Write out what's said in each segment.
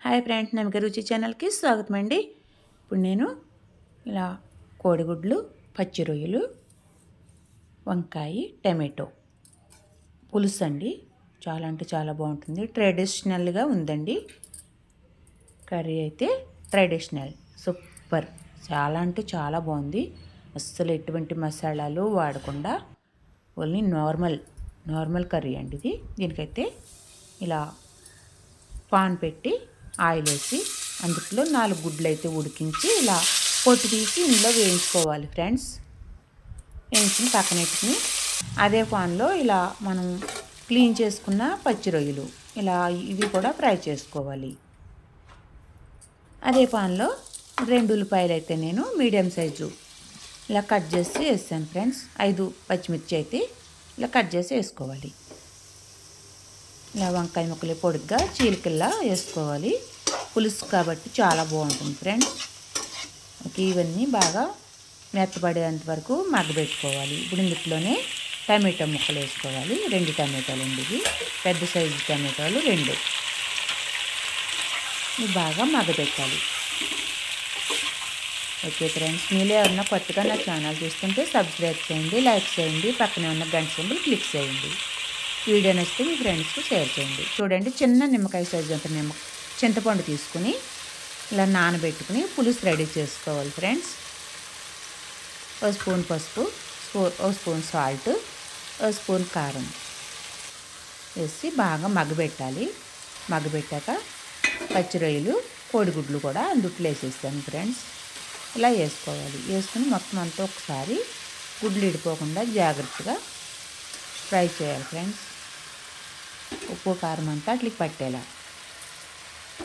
Hi friends, నమ్మక రుచి ఛానల్కి స్వాగతం అండి. ఇప్పుడు నేను ఇలా కోడిగుడ్లు, పచ్చి రొయ్యలు, వంకాయ, టమాటో పులుసు అండి. చాలా అంటే చాలా బాగుంటుంది. ట్రెడిషనల్గా ఉందండి. కర్రీ అయితే ట్రెడిషనల్ సూపర్. చాలా అంటే చాలా బాగుంది. అస్సలు ఎటువంటి మసాలాలు వాడకుండా ఓన్లీ నార్మల్ కర్రీ అండి ఇది. దీనికైతే ఇలా పాన్ పెట్టి ఆయిల్ వేసి అందులో 4 గుడ్లు అయితే ఉడికించి ఇలా పొట్టు తీసి ఇందులో వేయించుకోవాలి ఫ్రెండ్స్. వేయించిన పక్కన పెట్టుకుని అదే పాన్లో ఇలా మనం క్లీన్ చేసుకున్న పచ్చి రొయ్యలు ఇలా ఇవి కూడా ఫ్రై చేసుకోవాలి. అదే పాన్లో 2 ఉల్లిపాయలు అయితే నేను మీడియం సైజు ఇలా కట్ చేసి వేస్తాను ఫ్రెండ్స్. 5 పచ్చిమిర్చి అయితే ఇలా కట్ చేసి వేసుకోవాలి. ఇలా వంకాయ ముక్కలు పొడిగ్గా చీలికల్లా వేసుకోవాలి. పులుసు కాబట్టి చాలా బాగుంటుంది ఫ్రెండ్స్. ఓకే, ఇవన్నీ బాగా మెత్తపడేంత వరకు మగ్గబెట్టుకోవాలి. ఇప్పుడు ఇందులోనే టమాటో ముక్కలు వేసుకోవాలి. 2 టమాటాలు అండి ఇవి, పెద్ద సైజు టమాటాలు 2. ఇవి బాగా మగ్గబెట్టాలి. ఓకే ఫ్రెండ్స్, మీరు ఎవరన్నా కొత్తగా నా ఛానల్ చూస్తుంటే సబ్స్క్రైబ్ చేయండి, లైక్ చేయండి, పక్కనే ఉన్న గంట సింబల్ క్లిక్ చేయండి. వీడియో నచ్చితే మీ ఫ్రెండ్స్కి షేర్ చేయండి. చూడండి, చిన్న నిమ్మకాయ సైజు అంత చింతపండు తీసుకుని ఇలా నానబెట్టుకుని పులుసు రెడీ చేసుకోవాలి ఫ్రెండ్స్. ఒక స్పూన్ పసుపు, ఒక స్పూన్ సాల్ట్, ఒక స్పూన్ కారం వేసి బాగా మగ్గబెట్టాలి. మగ్గబెట్టాక పచ్చి రొయ్యలు, కోడిగుడ్లు కూడా అందుట్లో వేసేస్తాను ఫ్రెండ్స్. ఇలా వేసుకోవాలి. వేసుకుని మొత్తం అంతా ఒకసారి గుడ్లు ఇడిపోకుండా జాగ్రత్తగా ఫ్రై చేయాలి ఫ్రెండ్స్. ఉప్పు కారం అంతా అట్లకి పట్టేలా.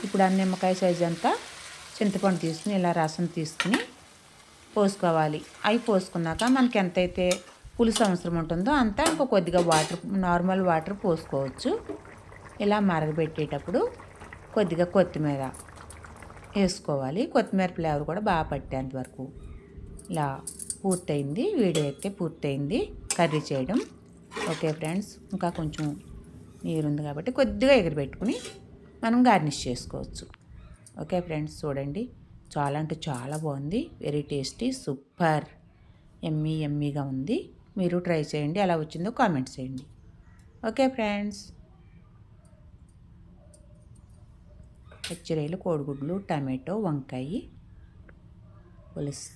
ఇప్పుడు ఆ నిమ్మకాయ సైజు అంతా చింతపండు తీసుకుని ఇలా రసం తీసుకుని పోసుకోవాలి. అవి పోసుకున్నాక మనకి ఎంతైతే పులుసు అవసరం ఉంటుందో అంతా ఇంకో కొద్దిగా నార్మల్ వాటర్ పోసుకోవచ్చు. ఇలా మరగబెట్టేటప్పుడు కొద్దిగా కొత్తిమీర వేసుకోవాలి. కొత్తిమీర ఫ్లేవర్ కూడా బాగా పట్టేంత వరకు. ఇలా పూర్తయింది. వీడియో అయితే పూర్తయింది కర్రీ చేయడం. ఓకే ఫ్రెండ్స్, ఇంకా కొంచెం నీరుంది కాబట్టి కొద్దిగా ఎగరబెట్టుకుని మనం గార్నిష్ చేసుకోవచ్చు. ఓకే ఫ్రెండ్స్, చూడండి, చాలా అంటే చాలా బాగుంది. వెరీ టేస్టీ, సూపర్, ఎమ్మీగా ఉంది. మీరు ట్రై చేయండి. ఎలా వచ్చిందో కామెంట్ చేయండి. ఓకే ఫ్రెండ్స్, పచ్చిరొయ్యలు, కోడిగుడ్లు, టమాటో, వంకాయ పులుసు